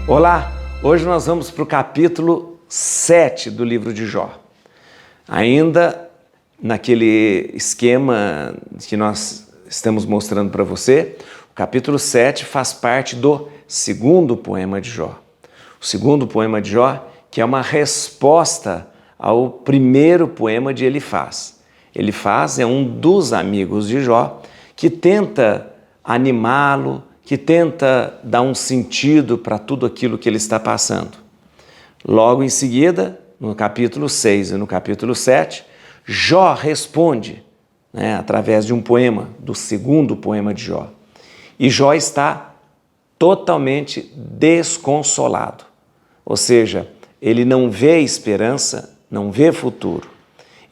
Olá, hoje nós vamos para o capítulo 7 do livro de Jó. Ainda naquele esquema que nós estamos mostrando para você, o capítulo 7 faz parte do segundo poema de Jó. O segundo poema de Jó, que é uma resposta ao primeiro poema de Elifaz. Elifaz é um dos amigos de Jó que tenta animá-lo, que tenta dar um sentido para tudo aquilo que ele está passando. Logo em seguida, no capítulo 6 e no capítulo 7, Jó responde, através de um poema, do segundo poema de Jó. E Jó está totalmente desconsolado, ou seja, ele não vê esperança, não vê futuro.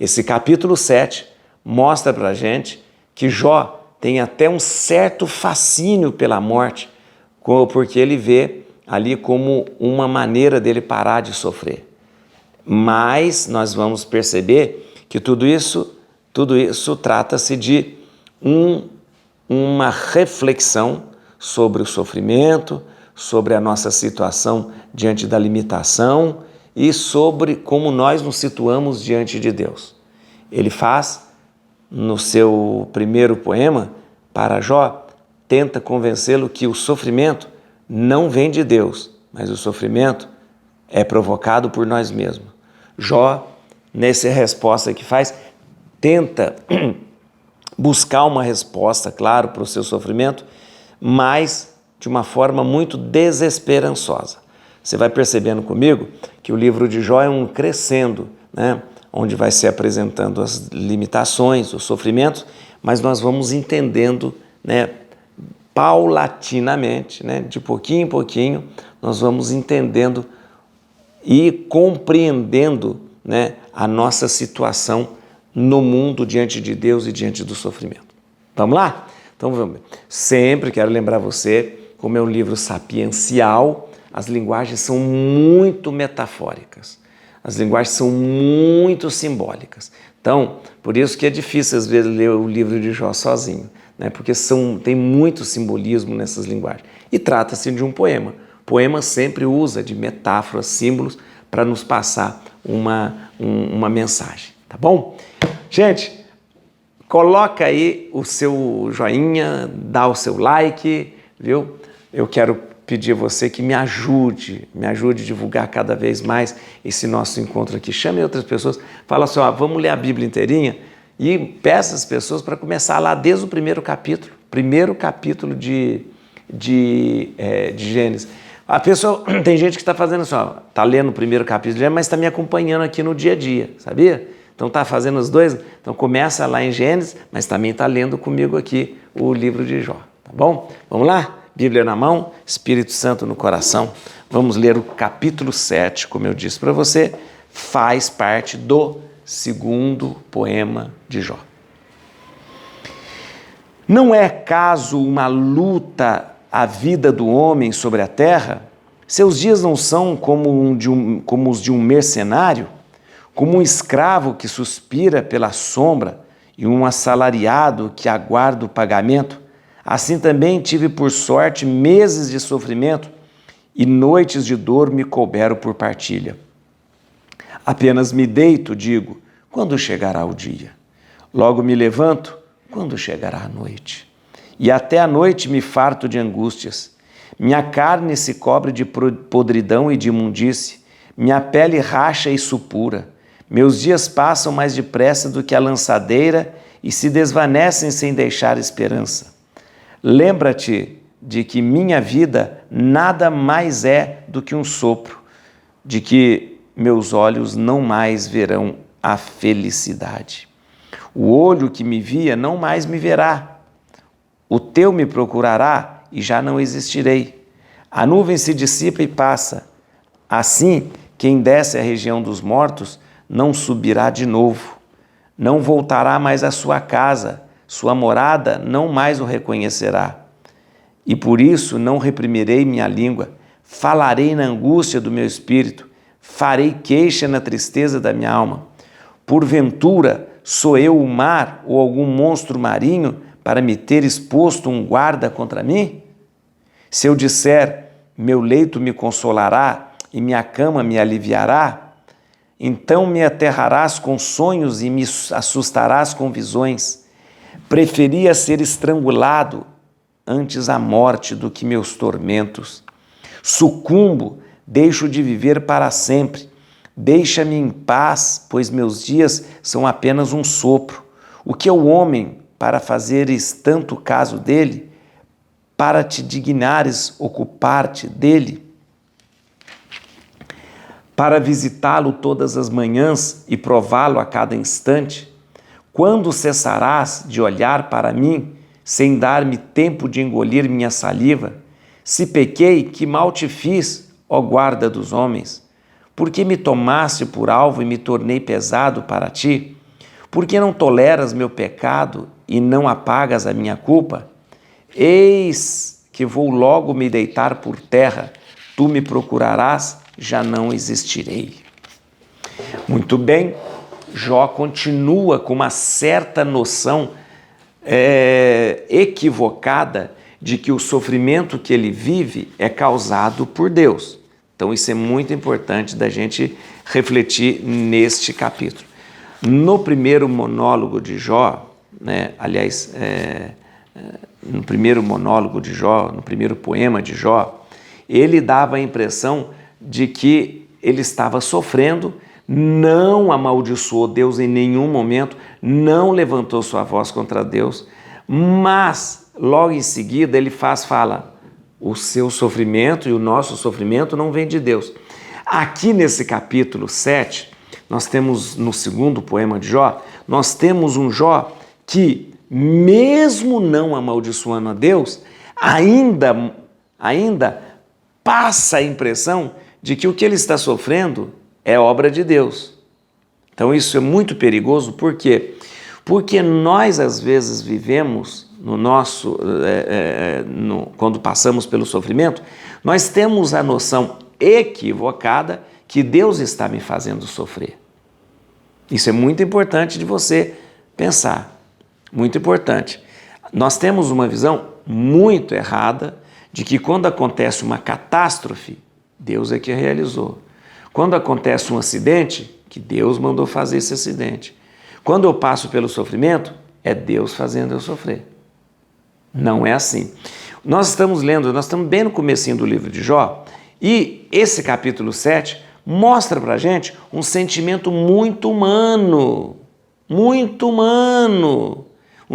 Esse capítulo 7 mostra para a gente que Jó tem até um certo fascínio pela morte, porque ele vê ali como uma maneira dele parar de sofrer. Mas nós vamos perceber que tudo isso trata-se de uma reflexão sobre o sofrimento, sobre a nossa situação diante da limitação e sobre como nós nos situamos diante de Deus. Ele faz, no seu primeiro poema, para Jó, tenta convencê-lo que o sofrimento não vem de Deus, mas o sofrimento é provocado por nós mesmos. Jó, nessa resposta que faz, tenta buscar uma resposta, claro, para o seu sofrimento, mas de uma forma muito desesperançosa. Você vai percebendo comigo que o livro de Jó é um crescendo, onde vai se apresentando as limitações, os sofrimentos, mas nós vamos entendendo, paulatinamente, de pouquinho em pouquinho, nós vamos entendendo e compreendendo, a nossa situação no mundo diante de Deus e diante do sofrimento. Vamos lá? Então vamos. Sempre quero lembrar você, como é um livro sapiencial, as linguagens são muito metafóricas. As linguagens são muito simbólicas. Então, por isso que é difícil, às vezes, ler o livro de Jó sozinho, porque tem muito simbolismo nessas linguagens. E trata-se de um poema. O poema sempre usa de metáforas, símbolos, para nos passar uma mensagem, tá bom? Gente, coloca aí o seu joinha, dá o seu like, viu? Eu quero pedir a você que me ajude a divulgar cada vez mais esse nosso encontro aqui. Chame outras pessoas, fala assim, vamos ler a Bíblia inteirinha e peça as pessoas para começar lá desde o primeiro capítulo de Gênesis. A pessoa, tem gente que está fazendo assim, está lendo o primeiro capítulo de Gênesis, mas está me acompanhando aqui no dia a dia, sabia? Então está fazendo os dois, então começa lá em Gênesis, mas também está lendo comigo aqui o livro de Jó, tá bom? Vamos lá? Bíblia na mão, Espírito Santo no coração. Vamos ler o capítulo 7, como eu disse para você, faz parte do segundo poema de Jó. Não é caso uma luta a vida do homem sobre a terra? Seus dias não são como os de um mercenário? Como um escravo que suspira pela sombra e um assalariado que aguarda o pagamento? Assim também tive por sorte meses de sofrimento e noites de dor me couberam por partilha. Apenas me deito, digo, quando chegará o dia? Logo me levanto, quando chegará a noite? E até a noite me farto de angústias. Minha carne se cobre de podridão e de imundície, minha pele racha e supura. Meus dias passam mais depressa do que a lançadeira e se desvanecem sem deixar esperança. Lembra-te de que minha vida nada mais é do que um sopro, de que meus olhos não mais verão a felicidade. O olho que me via não mais me verá. O teu me procurará e já não existirei. A nuvem se dissipa e passa. Assim, quem desce à região dos mortos não subirá de novo. Não voltará mais à sua casa. Sua morada não mais o reconhecerá. E por isso não reprimirei minha língua, falarei na angústia do meu espírito, farei queixa na tristeza da minha alma. Porventura, sou eu o mar ou algum monstro marinho para me ter exposto um guarda contra mim? Se eu disser, meu leito me consolará e minha cama me aliviará? Então me aterrarás com sonhos e me assustarás com visões. Preferia ser estrangulado antes a morte do que meus tormentos. Sucumbo, deixo de viver para sempre. Deixa-me em paz, pois meus dias são apenas um sopro. O que é o homem para fazeres tanto caso dele? Para te dignares ocupar-te dele? Para visitá-lo todas as manhãs e prová-lo a cada instante? Quando cessarás de olhar para mim, sem dar-me tempo de engolir minha saliva? Se pequei, que mal te fiz, ó guarda dos homens? Por que me tomaste por alvo e me tornei pesado para ti? Por que não toleras meu pecado e não apagas a minha culpa? Eis que vou logo me deitar por terra, tu me procurarás, já não existirei. Muito bem, Jó continua com uma certa noção equivocada de que o sofrimento que ele vive é causado por Deus. Então isso é muito importante da gente refletir neste capítulo. No primeiro monólogo de Jó, né, aliás, no primeiro monólogo de Jó, no primeiro poema de Jó, ele dava a impressão de que ele estava sofrendo, não amaldiçoou Deus em nenhum momento, não levantou sua voz contra Deus, mas logo em seguida ele fala, o seu sofrimento e o nosso sofrimento não vem de Deus. Aqui nesse capítulo 7, nós temos no segundo poema de Jó, nós temos um Jó que, mesmo não amaldiçoando a Deus, ainda passa a impressão de que o que ele está sofrendo é obra de Deus. Então isso é muito perigoso, por quê? Porque nós às vezes vivemos quando passamos pelo sofrimento, nós temos a noção equivocada que Deus está me fazendo sofrer. Isso é muito importante de você pensar, muito importante. Nós temos uma visão muito errada de que quando acontece uma catástrofe, Deus é que realizou. Quando acontece um acidente, que Deus mandou fazer esse acidente. Quando eu passo pelo sofrimento, é Deus fazendo eu sofrer. Não é assim. Nós estamos bem no comecinho do livro de Jó, e esse capítulo 7 mostra pra gente um sentimento muito humano, um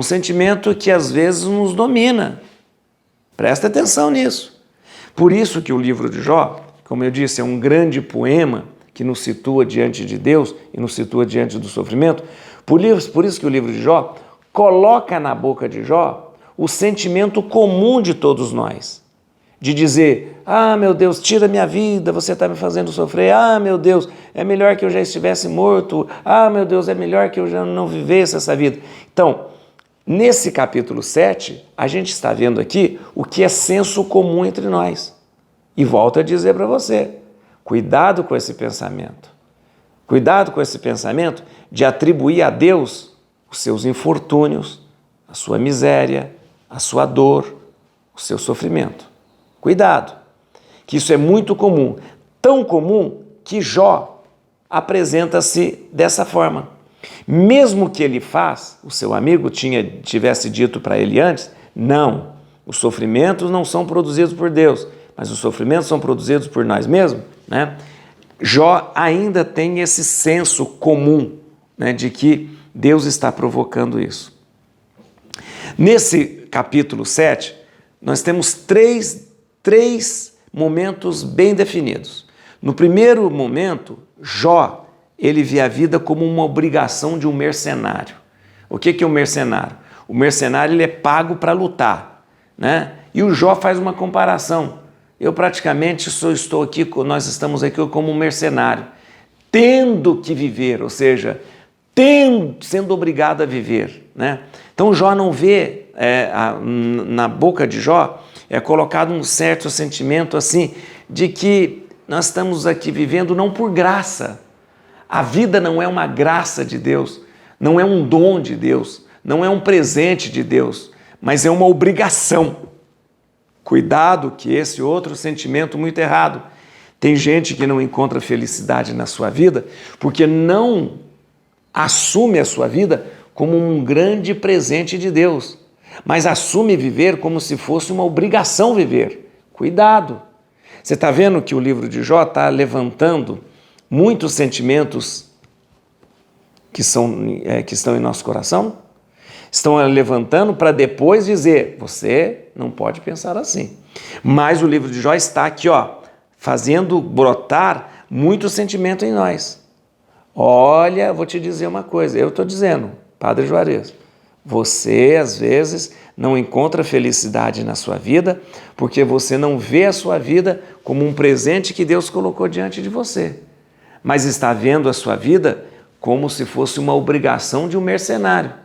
sentimento que às vezes nos domina. Presta atenção nisso. Por isso que o livro de Jó, como eu disse, é um grande poema que nos situa diante de Deus e nos situa diante do sofrimento. Por isso que o livro de Jó coloca na boca de Jó o sentimento comum de todos nós, de dizer, meu Deus, tira minha vida, você está me fazendo sofrer, meu Deus, é melhor que eu já estivesse morto, meu Deus, é melhor que eu já não vivesse essa vida. Então, nesse capítulo 7, a gente está vendo aqui o que é senso comum entre nós. E volto a dizer para você, cuidado com esse pensamento. Cuidado com esse pensamento de atribuir a Deus os seus infortúnios, a sua miséria, a sua dor, o seu sofrimento. Cuidado, que isso é muito comum, tão comum que Jó apresenta-se dessa forma. Mesmo que ele o seu amigo tivesse dito para ele antes, não, os sofrimentos não são produzidos por Deus, mas os sofrimentos são produzidos por nós mesmos, né? Jó ainda tem esse senso comum, né, de que Deus está provocando isso. Nesse capítulo 7, nós temos três momentos bem definidos. No primeiro momento, Jó, ele vê a vida como uma obrigação de um mercenário. O que é um mercenário? O mercenário ele é pago para lutar, né? E o Jó faz uma comparação. Eu praticamente nós estamos aqui como um mercenário, tendo que viver, ou seja, sendo obrigado a viver, né? Então Jó não vê, na boca de Jó, é colocado um certo sentimento assim, de que nós estamos aqui vivendo não por graça. A vida não é uma graça de Deus, não é um dom de Deus, não é um presente de Deus, mas é uma obrigação. Cuidado que esse outro sentimento muito errado. Tem gente que não encontra felicidade na sua vida porque não assume a sua vida como um grande presente de Deus, mas assume viver como se fosse uma obrigação viver. Cuidado! Você está vendo que o livro de Jó está levantando muitos sentimentos que estão em nosso coração? Estão levantando para depois dizer, você não pode pensar assim. Mas o livro de Jó está aqui, fazendo brotar muito sentimento em nós. Olha, vou te dizer uma coisa, eu estou dizendo, Padre Juarez, você às vezes não encontra felicidade na sua vida porque você não vê a sua vida como um presente que Deus colocou diante de você, mas está vendo a sua vida como se fosse uma obrigação de um mercenário.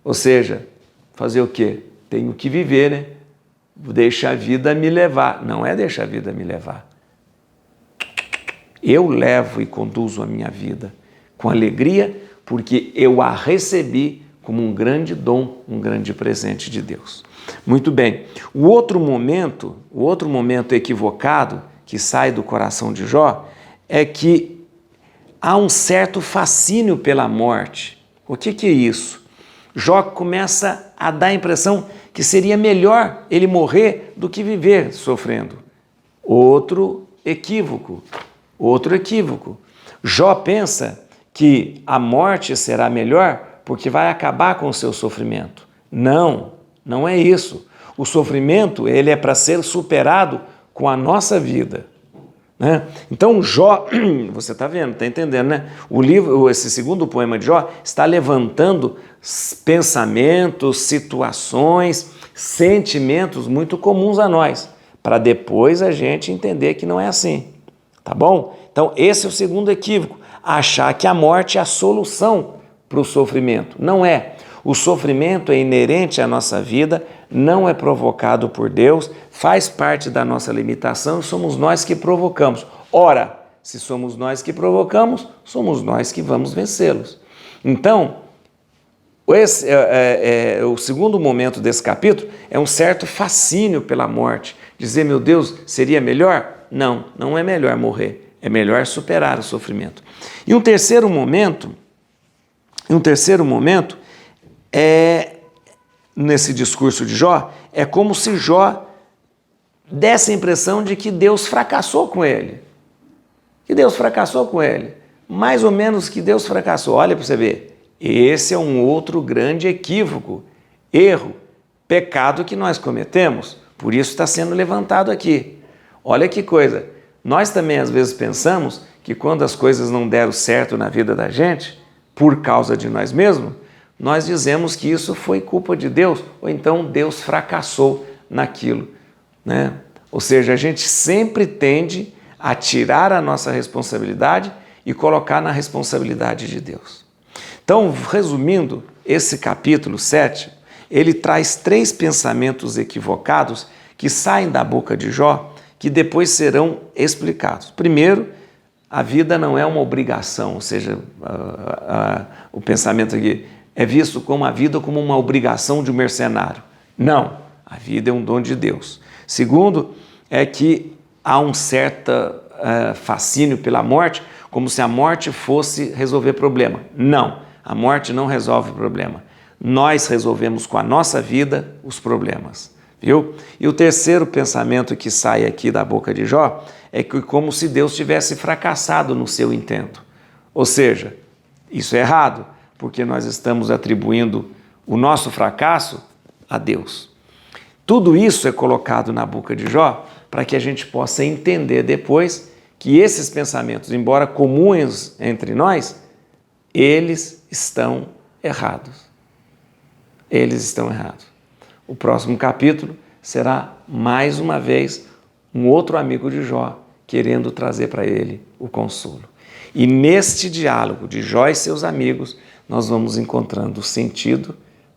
Ou seja, fazer o quê? Tenho que viver, né? Deixa a vida me levar. Não é deixa a vida me levar. Eu levo e conduzo a minha vida com alegria porque eu a recebi como um grande dom, um grande presente de Deus. Muito bem. O outro momento equivocado que sai do coração de Jó é que há um certo fascínio pela morte. O que é isso? Jó começa a dar a impressão que seria melhor ele morrer do que viver sofrendo. Outro equívoco. Jó pensa que a morte será melhor porque vai acabar com o seu sofrimento. Não, não é isso. O sofrimento ele é para ser superado com a nossa vida. Né? Então Jó, você está vendo, está entendendo, né? Esse segundo poema de Jó está levantando pensamentos, situações, sentimentos muito comuns a nós, para depois a gente entender que não é assim, tá bom? Então esse é o segundo equívoco, achar que a morte é a solução para o sofrimento. Não é. O sofrimento é inerente à nossa vida, não é provocado por Deus, faz parte da nossa limitação e somos nós que provocamos. Ora, se somos nós que provocamos, somos nós que vamos vencê-los. Então, o segundo momento desse capítulo é um certo fascínio pela morte. Dizer, meu Deus, seria melhor? Não, não é melhor morrer, é melhor superar o sofrimento. E um terceiro momento nesse discurso de Jó, é como se Jó desse a impressão de que Deus fracassou com ele. Mais ou menos que Deus fracassou. Olha para você ver. Esse é um outro grande equívoco, erro, pecado que nós cometemos. Por isso está sendo levantado aqui. Olha que coisa. Nós também às vezes pensamos que quando as coisas não deram certo na vida da gente, por causa de nós mesmos, nós dizemos que isso foi culpa de Deus, ou então Deus fracassou naquilo, né? Ou seja, a gente sempre tende a tirar a nossa responsabilidade e colocar na responsabilidade de Deus. Então, resumindo, esse capítulo 7, ele traz 3 pensamentos equivocados que saem da boca de Jó, que depois serão explicados. Primeiro, a vida não é uma obrigação, ou seja, o pensamento aqui é visto como a vida como uma obrigação de um mercenário. Não, a vida é um dom de Deus. Segundo, é que há um certo fascínio pela morte, como se a morte fosse resolver problema. Não, a morte não resolve problema. Nós resolvemos com a nossa vida os problemas, viu? E o terceiro pensamento que sai aqui da boca de Jó é que como se Deus tivesse fracassado no seu intento. Ou seja, isso é errado, porque nós estamos atribuindo o nosso fracasso a Deus. Tudo isso é colocado na boca de Jó para que a gente possa entender depois que esses pensamentos, embora comuns entre nós, eles estão errados. O próximo capítulo será, mais uma vez, um outro amigo de Jó querendo trazer para ele o consolo. E neste diálogo de Jó e seus amigos, nós vamos encontrando sentido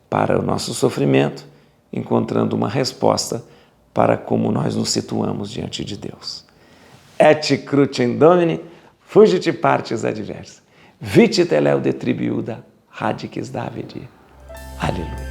para o nosso sofrimento, encontrando uma resposta para como nós nos situamos diante de Deus. Et crucem Domini, fugit partes adversa. Vici teleu de tribiuda, radices Davidi. Aleluia.